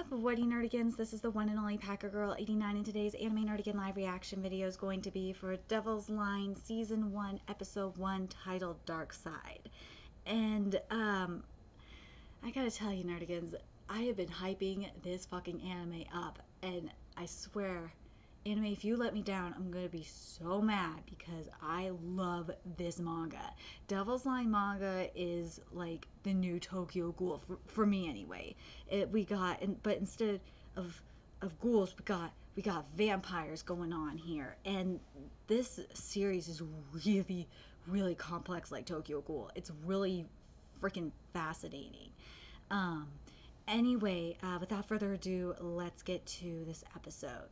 up, Whitey Nerdigans? This is the one and only Packer Girl 89, and today's Anime Nerdigan live reaction video is going to be for Devil's Line Season 1, Episode 1, titled Dark Side. And, I gotta tell you, Nerdigans, I have been hyping this fucking anime up, and I swear, anime, if you let me down, I'm gonna be so mad because I love this manga. Devil's Line manga is like the new Tokyo Ghoul for me anyway. But instead of ghouls, we got vampires going on here, and this series is really complex like Tokyo Ghoul. It's really freaking fascinating. Anyway, without further ado, let's get to this episode.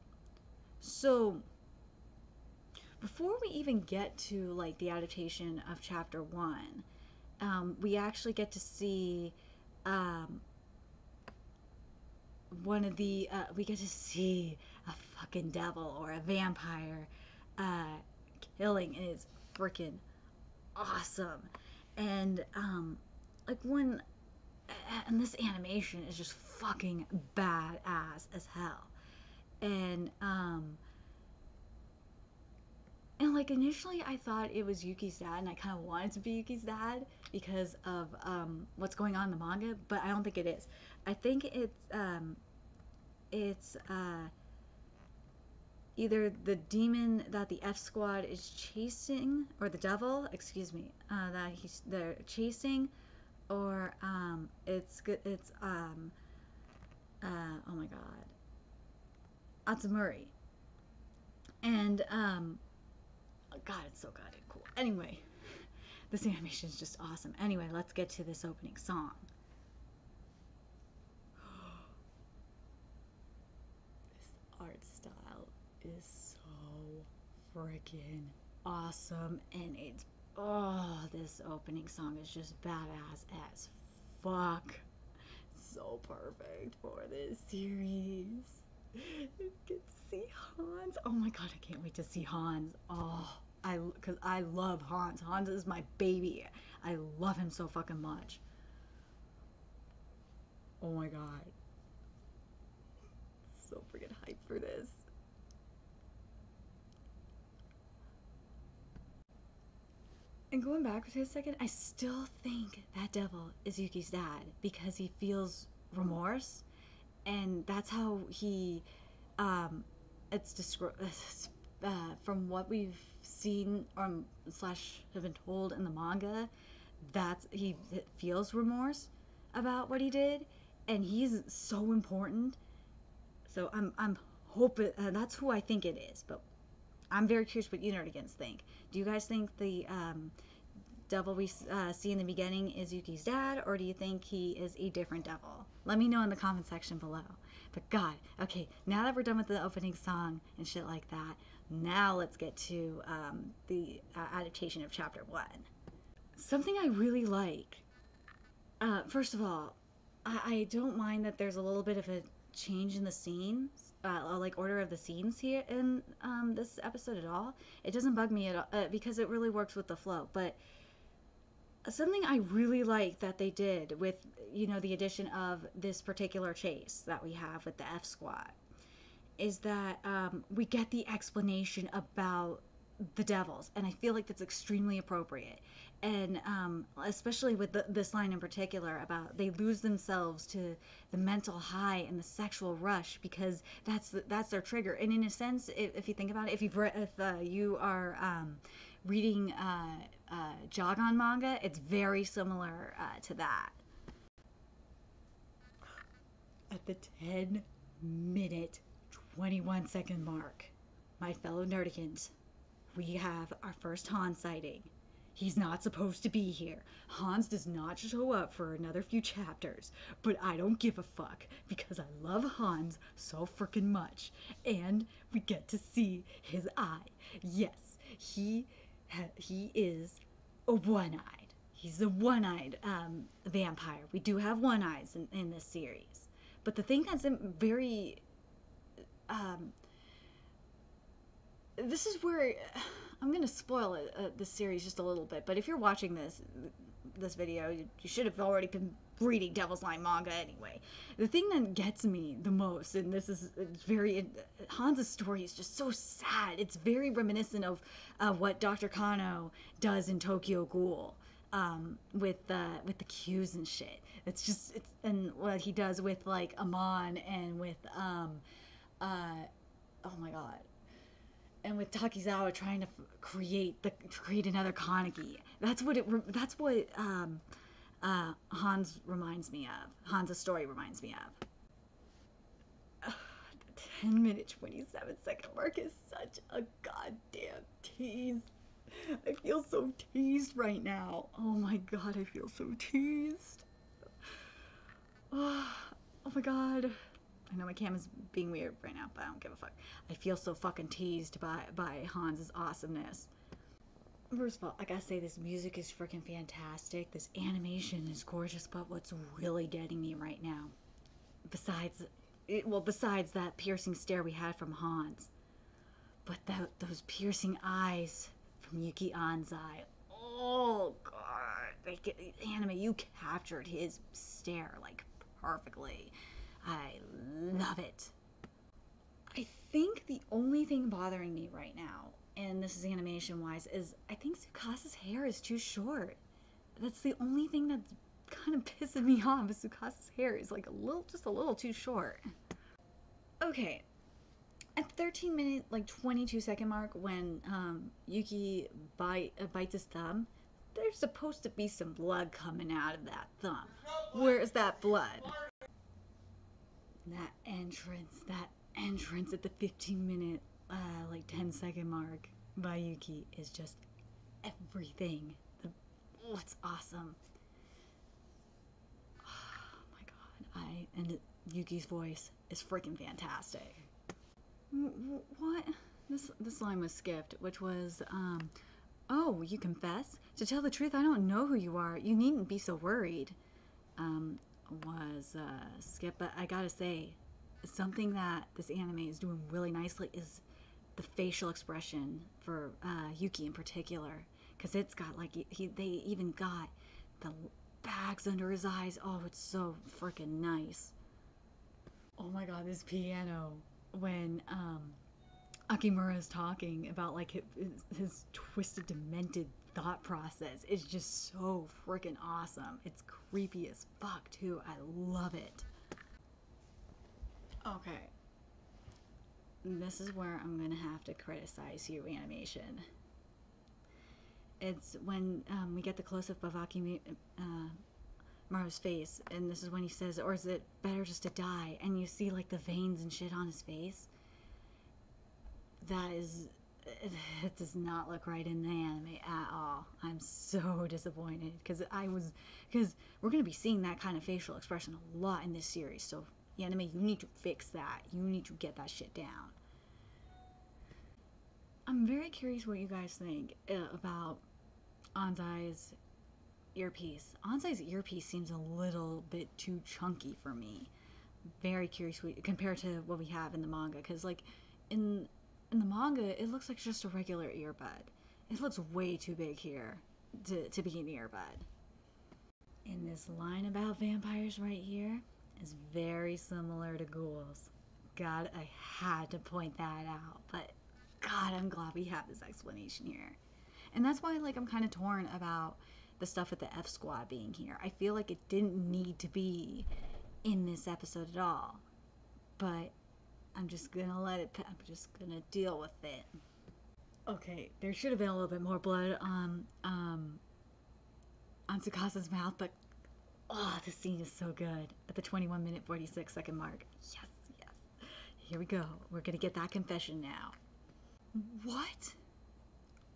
So, before we even get to like the adaptation of chapter 1, we actually get to see we get to see a fucking devil or a vampire killing, and it's freaking awesome. And and this animation is just fucking badass as hell. And like initially I thought it was Yuki's dad, and I kind of wanted to be Yuki's dad because of what's going on in the manga, but I don't think it is. I think it's either the demon that the F Squad is chasing, or the devil, excuse me, that they're chasing, or oh my god, Atsumori. And god, it's so goddamn cool. Anyway, this animation is just awesome. Anyway, let's get to this opening song. This art style is so freaking awesome, and it's this opening song is just badass as fuck. So perfect for this series. You get to see Hans. Oh my god, I can't wait to see Hans. Because I love Hans. Hans is my baby. I love him so fucking much. Oh my god. So freaking hyped for this. And going back for a second, I still think that devil is Yuki's dad because he feels remorse, and that's how he, it's described, from what we've seen slash have been told in the manga, that he feels remorse about what he did, and he's so important. So I'm hoping that's who I think it is, but I'm very curious what you Nerdigans think. Do you guys think the devil we see in the beginning is Yuki's dad, or do you think he is a different devil? Let me know in the comment section below. But god, okay, now that we're done with the opening song and shit like that, now let's get to the adaptation of chapter 1. Something I really like, first of all, I don't mind that there's a little bit of a change in the scenes, like order of the scenes here in this episode at all. It doesn't bug me at all because it really works with the flow. But something I really like that they did with, you know, the addition of this particular chase that we have with the F Squad is that we get the explanation about the devils, and I feel like that's extremely appropriate. And especially with this line in particular about they lose themselves to the mental high and the sexual rush because that's their trigger. And in a sense, if you think about it, if you are reading Jogon manga, it's very similar to that. At the 10-minute 21-second mark, my fellow Nerdigans, we have our first Hans sighting. He's not supposed to be here. Hans does not show up for another few chapters, but I don't give a fuck because I love Hans so freaking much. And we get to see his eye. Yes, he is a one-eyed. He's a one-eyed vampire. We do have one eyes in this series. But the thing that's very this is where I'm gonna spoil the series just a little bit, but if you're watching this video, you should have already been reading Devil's Line manga anyway. The thing that gets me the most, and this is very, Hans' story is just so sad. It's very reminiscent of what Dr. Kano does in Tokyo Ghoul, with the cues and shit. And what he does with like Amon and with oh my god, and with Takizawa trying to create another Kaneki. That's what Hans reminds me of. Hans' story reminds me of. The 10-minute 27-second mark is such a goddamn tease. I feel so teased right now. Oh my god, I feel so teased. Oh my god. I know my camera's being weird right now, but I don't give a fuck. I feel so fucking teased by Hans' awesomeness. First of all, I gotta say, this music is freaking fantastic. This animation is gorgeous, but what's really getting me right now, besides that piercing stare we had from Hans, but those piercing eyes from Yuki Anzai. Oh god, anime, you captured his stare like perfectly. I love it. I think the only thing bothering me right now, and this is animation wise, is I think Tsukasa's hair is too short. That's the only thing that's kind of pissing me off. Is Tsukasa's hair is like just a little too short. Okay, at the 13-minute, like 22-second mark, when Yuki bites his thumb, there's supposed to be some blood coming out of that thumb. Where is that blood? That entrance at the 15-minute, like 10-second mark by Yuki is just everything. It's awesome. Oh my god. And Yuki's voice is freaking fantastic. What? This line was skipped, which was, oh, you confess? To tell the truth, I don't know who you are. You needn't be so worried. Was skipped, but I gotta say, something that this anime is doing really nicely is the facial expression for Yuki in particular, because it's got like they even got the bags under his eyes. Oh, it's so freaking nice. Oh my god, this piano when Akimura is talking about like his twisted, demented thought process is just so freaking awesome. It's creepy as fuck too. I love it. Okay. This is where I'm gonna have to criticize you, animation. It's when we get the close-up of Maru's face, and this is when he says, or is it better just to die? And you see like the veins and shit on his face. It does not look right in the anime at all. I'm so disappointed because we're going to be seeing that kind of facial expression a lot in this series. So anime, you need to fix that. You need to get that shit down. I'm very curious what you guys think about Anzai's earpiece. Anzai's earpiece seems a little bit too chunky for me. Very curious compared to what we have in the manga, because like in the manga, it looks like just a regular earbud. It looks way too big here to be an earbud. And this line about vampires right here is very similar to ghouls. God, I had to point that out, but God, I'm glad we have this explanation here. And that's why, like, I'm kind of torn about the stuff with the F Squad being here. I feel like it didn't need to be in this episode at all, but I'm just gonna I'm just gonna deal with it. Okay, there should have been a little bit more blood on Tsukasa's mouth, but oh, this scene is so good. At the 21-minute 46-second mark. Yes, yes. Here we go. We're gonna get that confession now. What?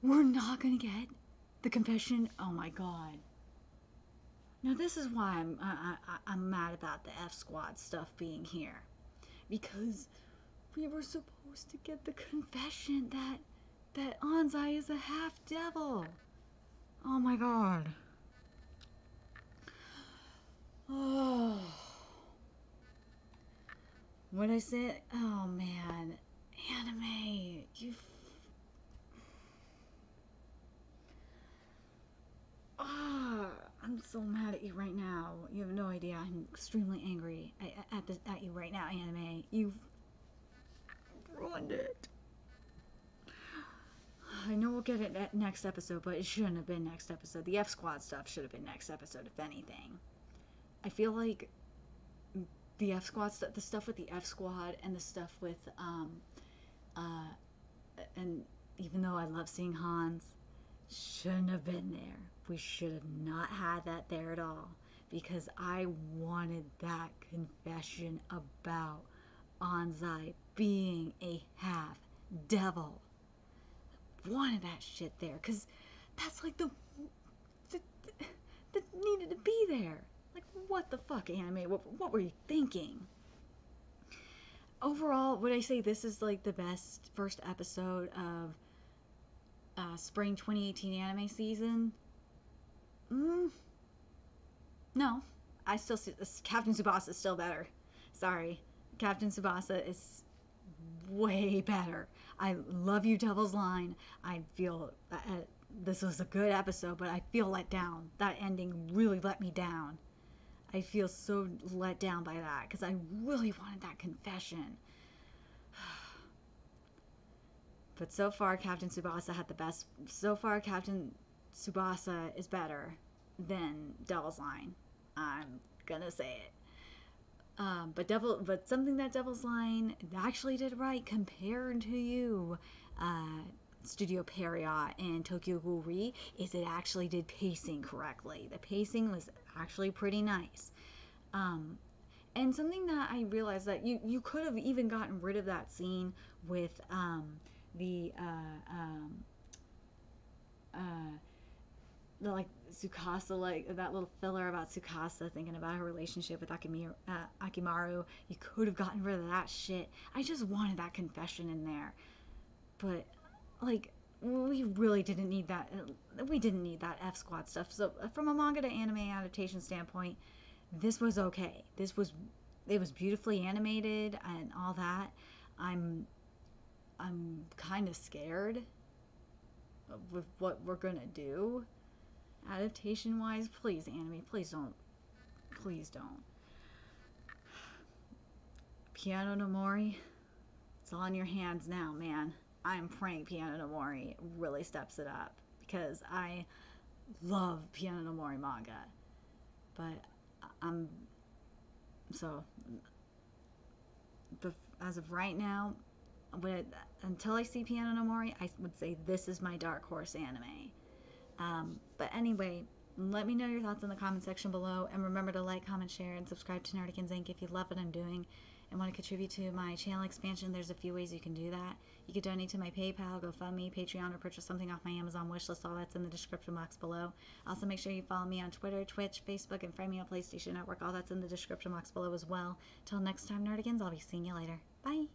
We're not gonna get the confession? Oh my god. Now this is why I'm mad about the F Squad stuff being here, because we were supposed to get the confession that Anzai is a half-devil. Oh my god. Oh. What I said? Oh man. Anime. I'm so mad at you right now. You have no idea. I'm extremely angry at you right now, anime. You've ruined it. I know we'll get it at next episode, but it shouldn't have been next episode. The F Squad stuff should have been next episode, if anything. I feel like the F Squad stuff, the stuff with the F Squad, and the stuff with uh, and even though I love seeing Hans, shouldn't have been there. We should have not had that there at all, because I wanted that confession about Anzai being a half devil. Wanted that shit there, because that's like the that needed to be there. Like, what the fuck, anime? What were you thinking? Overall, would I say this is like the best first episode of spring 2018 anime season? No. I still see this. Captain Tsubasa is still better. Sorry. Captain Tsubasa is way better. I love you, Devil's Line. I feel this was a good episode, but I feel let down. That ending really let me down. I feel so let down by that because I really wanted that confession. But so far, Captain Tsubasa had the best. So far, Captain Tsubasa is better than Devil's Line. I'm gonna say it. But something that Devil's Line actually did right compared to you, Studio Period and Tokyo Ghoul Re, is it actually did pacing correctly. The pacing was actually pretty nice. And something that I realized that you could have even gotten rid of that scene with the like Tsukasa, like that little filler about Tsukasa thinking about her relationship with Akimaru. You could have gotten rid of that shit. I just wanted that confession in there, but like we really didn't need that. We didn't need that F Squad stuff. So from a manga to anime adaptation standpoint, this was okay. It was beautifully animated and all that. I'm kind of scared with what we're gonna do adaptation wise. Please, anime, please don't. Piano no Mori, it's all in your hands now, man. I'm praying Piano no Mori really steps it up because I love Piano no Mori manga, but I'm so. But as of right now, until I see Piano no Mori, I would say this is my dark horse anime. But anyway, let me know your thoughts in the comment section below, and remember to like, comment, share, and subscribe to Nerdigans Inc. if you love what I'm doing and want to contribute to my channel expansion. There's a few ways you can do that. You can donate to my PayPal, GoFundMe, Patreon, or purchase something off my Amazon wishlist. All that's in the description box below. Also, make sure you follow me on Twitter, Twitch, Facebook, and friend me on PlayStation Network. All that's in the description box below as well. Till next time, Nerdigans, I'll be seeing you later. Bye!